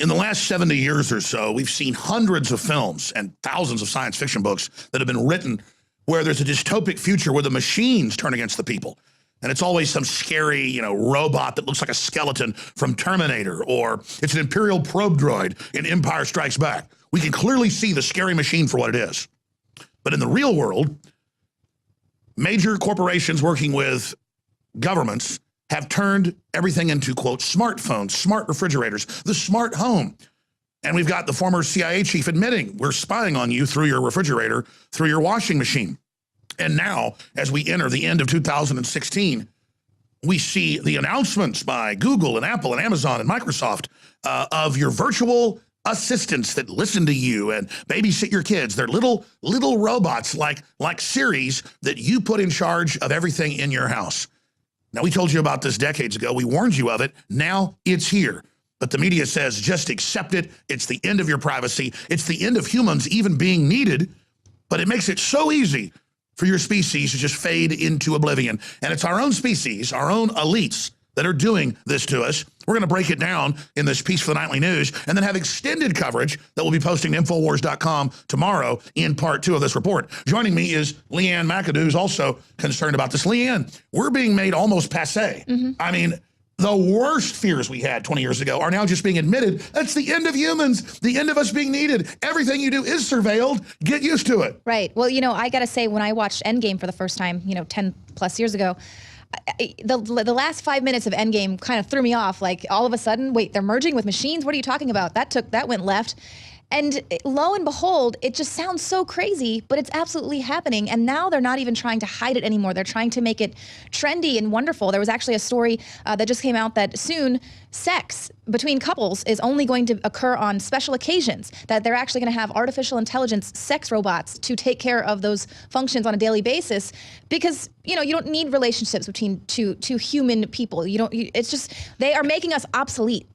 In the last 70 years or so, we've seen hundreds of films and thousands of science fiction books that have been written where there's a dystopic future where the machines turn against the people. And it's always some scary, robot that looks like a skeleton from Terminator, or it's an Imperial probe droid in Empire Strikes Back. We can clearly see the scary machine for what it is. But in the real world, major corporations working with governments have turned everything into, quote, smartphones, smart refrigerators, the smart home. And we've got the former CIA chief admitting we're spying on you through your refrigerator, through your washing machine. And now, as we enter the end of 2016, we see the announcements by Google and Apple and Amazon and Microsoft of your virtual assistants that listen to you and babysit your kids. They're little robots like Siris that you put in charge of everything in your house. Now, we told you about this decades ago. We warned you of it. Now it's here. But the media says just accept it. It's the end of your privacy. It's the end of humans even being needed. But it makes it so easy for your species to just fade into oblivion. And it's our own species, our own elites that are doing this to us. We're going to break it down in this piece for the Nightly News and then have extended coverage that we'll be posting to Infowars.com tomorrow in part 2 of this report. Joining me is Leanne McAdoo, who's also concerned about this. Leanne, we're being made almost passé. I mean, the worst fears we had 20 years ago are now just being admitted. That's the end of humans, the end of us being needed. Everything you do is surveilled. Get used to it. Right. Well, I got to say, when I watched Endgame for the first time, 10 plus years ago, the last 5 minutes of Endgame kind of threw me off. Like, all of a sudden, wait, they're merging with machines? What are you talking about? That went left. And lo and behold, it just sounds so crazy, but it's absolutely happening. And now they're not even trying to hide it anymore. They're trying to make it trendy and wonderful. There was actually a story that just came out that soon sex between couples is only going to occur on special occasions, that they're actually going to have artificial intelligence sex robots to take care of those functions on a daily basis, because you don't need relationships between two human people. It's just, they are making us obsolete.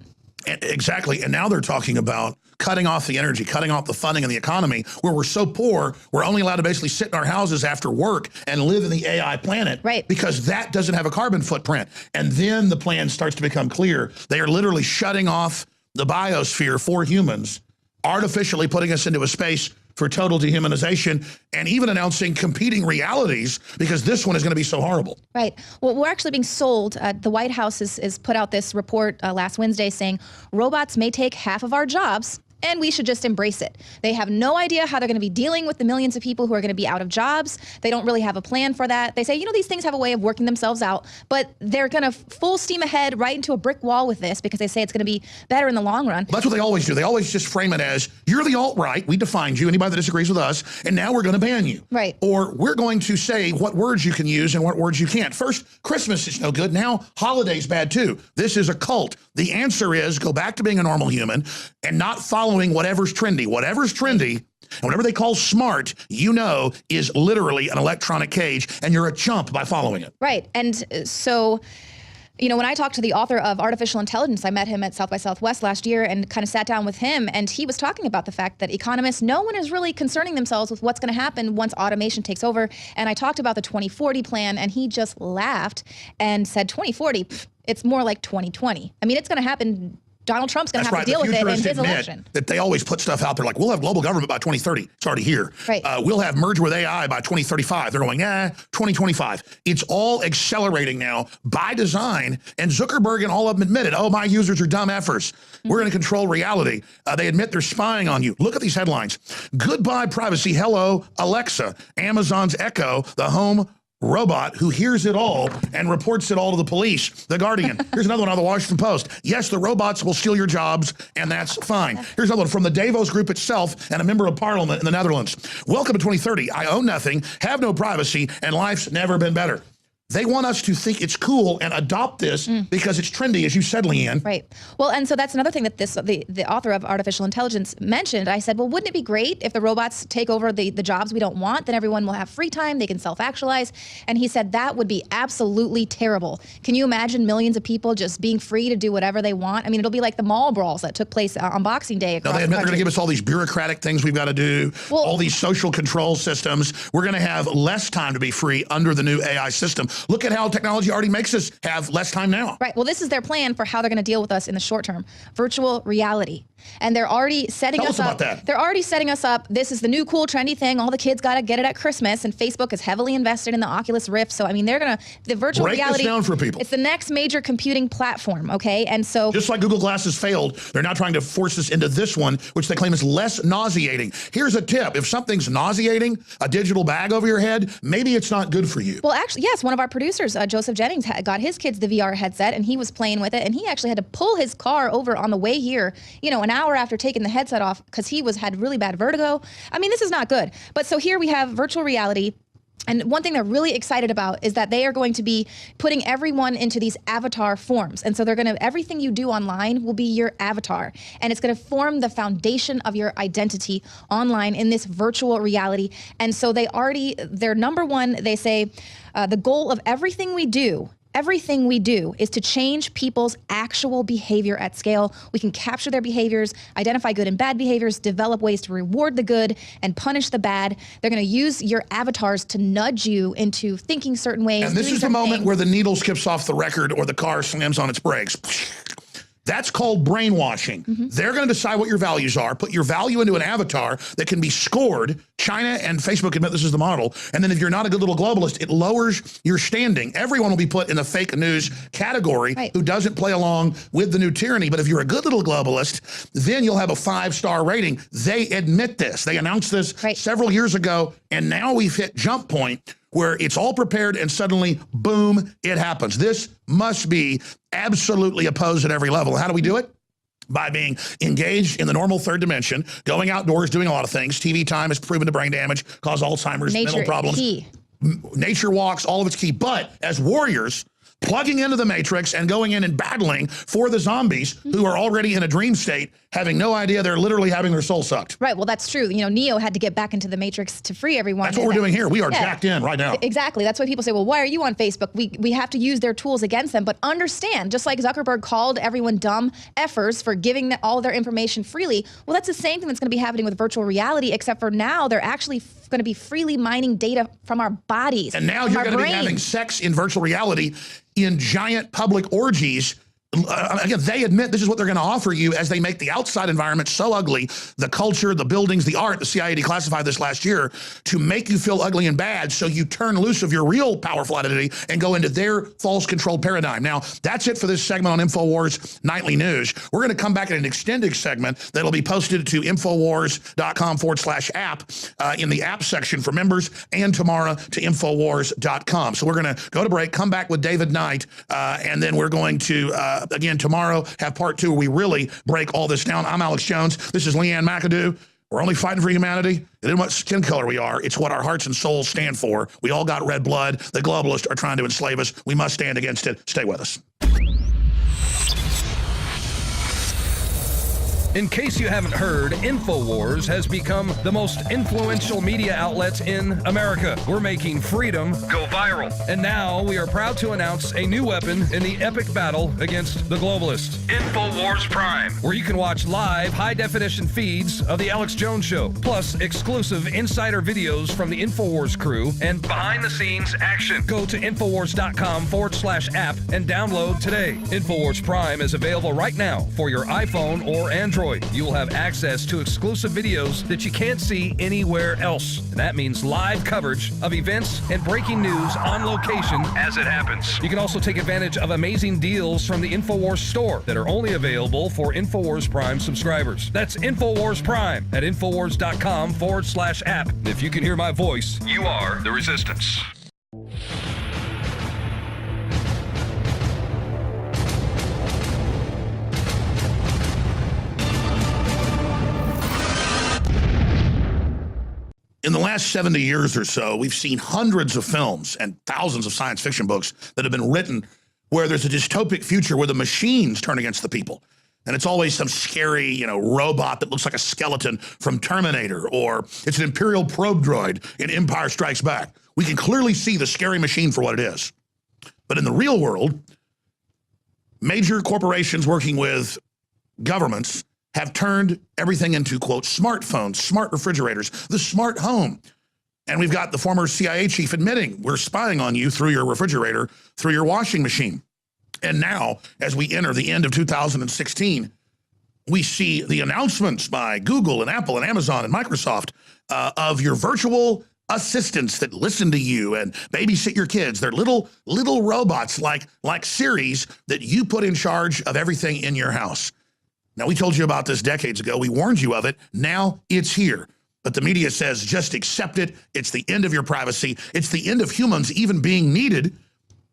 Exactly. And now they're talking about cutting off the energy, cutting off the funding in the economy, where we're so poor, we're only allowed to basically sit in our houses after work and live in the AI planet. Right. Because that doesn't have a carbon footprint. And then the plan starts to become clear. They are literally shutting off the biosphere for humans, artificially putting us into a space for total dehumanization, and even announcing competing realities, because this one is going to be so horrible. Right. Well, we're actually being sold. The White House has put out this report last Wednesday saying robots may take half of our jobs, and we should just embrace it. They have no idea how they're going to be dealing with the millions of people who are going to be out of jobs. They don't really have a plan for that. They say, these things have a way of working themselves out, but they're going to full steam ahead right into a brick wall with this, because they say it's going to be better in the long run. Well, that's what they always do. They always just frame it as, you're the alt-right, we defined you, anybody that disagrees with us, and now we're going to ban you. Right. Or we're going to say what words you can use and what words you can't. First, Christmas is no good. Now, holiday's bad too. This is a cult. The answer is go back to being a normal human and not following whatever's trendy. Whatever's trendy, and whatever they call smart, is literally an electronic cage, and you're a chump by following it. Right. And so, when I talked to the author of Artificial Intelligence, I met him at South by Southwest last year and kind of sat down with him, and he was talking about the fact that economists, no one is really concerning themselves with what's going to happen once automation takes over. And I talked about the 2040 plan, and he just laughed and said, 2040, it's more like 2020. I mean, it's going to happen. Donald Trump's going to have to deal with it in his election. That they always put stuff out there like, we'll have global government by 2030. It's already here. Right. We'll have merge with AI by 2035. They're going, 2025. It's all accelerating now by design. And Zuckerberg and all of them admitted, my users are dumb effers. We're going to control reality. They admit they're spying on you. Look at these headlines. Goodbye privacy. Hello, Alexa. Amazon's Echo, the home robot who hears it all and reports it all to the police. The Guardian. Here's another one on the Washington Post. Yes, the robots will steal your jobs, and that's fine. Here's another one from the Davos Group itself and a member of parliament in the Netherlands. Welcome to 2030. I own nothing, have no privacy, and life's never been better. They want us to think it's cool and adopt this because it's trendy, as you said, Leanne. Right. Well, and so that's another thing that the author of Artificial Intelligence mentioned. I said, well, wouldn't it be great if the robots take over the jobs we don't want? Then everyone will have free time. They can self-actualize. And he said that would be absolutely terrible. Can you imagine millions of people just being free to do whatever they want? I mean, it'll be like the mall brawls that took place on Boxing Day across they the admit country. they're going to give us all these bureaucratic things we've got to do, all these social control systems. We're going to have less time to be free under the new AI system. Look at how technology already makes us have less time now. Right. Well, this is their plan for how they're going to deal with us in the short term. Virtual reality. And they're already setting Tell us us up. about that. They're already setting us up. This is the new cool trendy thing. All the kids got to get it at Christmas. And Facebook is heavily invested in the Oculus Rift. So, I mean, the virtual Break reality. this down for people. It's the next major computing platform, okay? And so. Just like Google Glasses failed, they're now trying to force us into this one, which they claim is less nauseating. Here's a tip. If something's nauseating, a digital bag over your head, maybe it's not good for you. Well, actually, yes. One of our producers, Joseph Jennings, got his kids the VR headset, and he was playing with it, and he actually had to pull his car over on the way here, an hour after taking the headset off because he had really bad vertigo. I mean, this is not good. But so here we have virtual reality. And one thing they're really excited about is that they are going to be putting everyone into these avatar forms. And so everything you do online will be your avatar. And it's going to form the foundation of your identity online in this virtual reality. And so they're number one, they say, the goal of everything we do is to change people's actual behavior at scale. We can capture their behaviors, identify good and bad behaviors, develop ways to reward the good and punish the bad. They're going to use your avatars to nudge you into thinking certain ways. And this is the moment where the needle skips off the record or the car slams on its brakes. That's called brainwashing. They're going to decide what your values are, put your value into an avatar that can be scored. China and Facebook admit this is the model. And then if you're not a good little globalist, it lowers your standing. Everyone will be put in the fake news category who doesn't play along with the new tyranny. But if you're a good little globalist, then you'll have a 5-star rating. They admit this. They announced this several years ago. And now we've hit jump point where it's all prepared and suddenly, boom, it happens. This must be absolutely opposed at every level. How do we do it? By being engaged in the normal third dimension, going outdoors, doing a lot of things. TV time has proven to brain damage, cause Alzheimer's, mental problems. Key. Nature walks, all of it's key. But as warriors, plugging into the Matrix and going in and battling for the zombies who are already in a dream state, having no idea they're literally having their soul sucked. Right. Well, that's true. Neo had to get back into the Matrix to free everyone. That's what we're doing here. We are jacked in right now. Exactly. That's why people say, well, why are you on Facebook? We have to use their tools against them. But understand, just like Zuckerberg called everyone dumb effers for giving all their information freely, well, that's the same thing that's going to be happening with virtual reality, except for now they're actually going to be freely mining data from our bodies. And now you're going to be having sex in virtual reality in giant public orgies. Again, they admit this is what they're going to offer you as they make the outside environment so ugly, the culture, the buildings, the art. The CIA declassified this last year to make you feel ugly and bad, so you turn loose of your real powerful identity and go into their false controlled paradigm. Now, that's it for this segment on InfoWars Nightly News. We're going to come back in an extended segment that'll be posted to Infowars.com/app in the app section for members, and tomorrow to Infowars.com. So we're going to go to break, come back with David Knight, and then we're going to again tomorrow have part 2 where we really break all this down. I'm Alex Jones. This is Leanne McAdoo. We're only fighting for humanity. It isn't what skin color we are. It's what our hearts and souls stand for. We all got red blood. The globalists are trying to enslave us. We must stand against it. Stay with us. In case you haven't heard, InfoWars has become the most influential media outlet in America. We're making freedom go viral. And now we are proud to announce a new weapon in the epic battle against the globalists. InfoWars Prime, where you can watch live high-definition feeds of The Alex Jones Show, plus exclusive insider videos from the InfoWars crew and behind-the-scenes action. Go to Infowars.com/app and download today. InfoWars Prime is available right now for your iPhone or Android. You will have access to exclusive videos that you can't see anywhere else. And that means live coverage of events and breaking news on location as it happens. You can also take advantage of amazing deals from the InfoWars store that are only available for InfoWars Prime subscribers. That's InfoWars Prime at Infowars.com/app. If you can hear my voice, you are the resistance. In the last 70 years or so, we've seen hundreds of films and thousands of science fiction books that have been written where there's a dystopic future where the machines turn against the people. And it's always some scary, robot that looks like a skeleton from Terminator, or it's an Imperial probe droid in Empire Strikes Back. We can clearly see the scary machine for what it is. But in the real world, major corporations working with governments have turned everything into, quote, smartphones, smart refrigerators, the smart home. And we've got the former CIA chief admitting we're spying on you through your refrigerator, through your washing machine. And now, as we enter the end of 2016, We see the announcements by Google and Apple and Amazon and Microsoft of your virtual assistants that listen to you and babysit your kids. They're little robots like Siris that you put in charge of everything in your house. Now, we told you about this decades ago. We warned you of it. Now it's here. But the media says just accept it. It's the end of your privacy. It's the end of humans even being needed.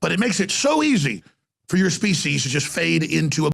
But it makes it so easy for your species to just fade into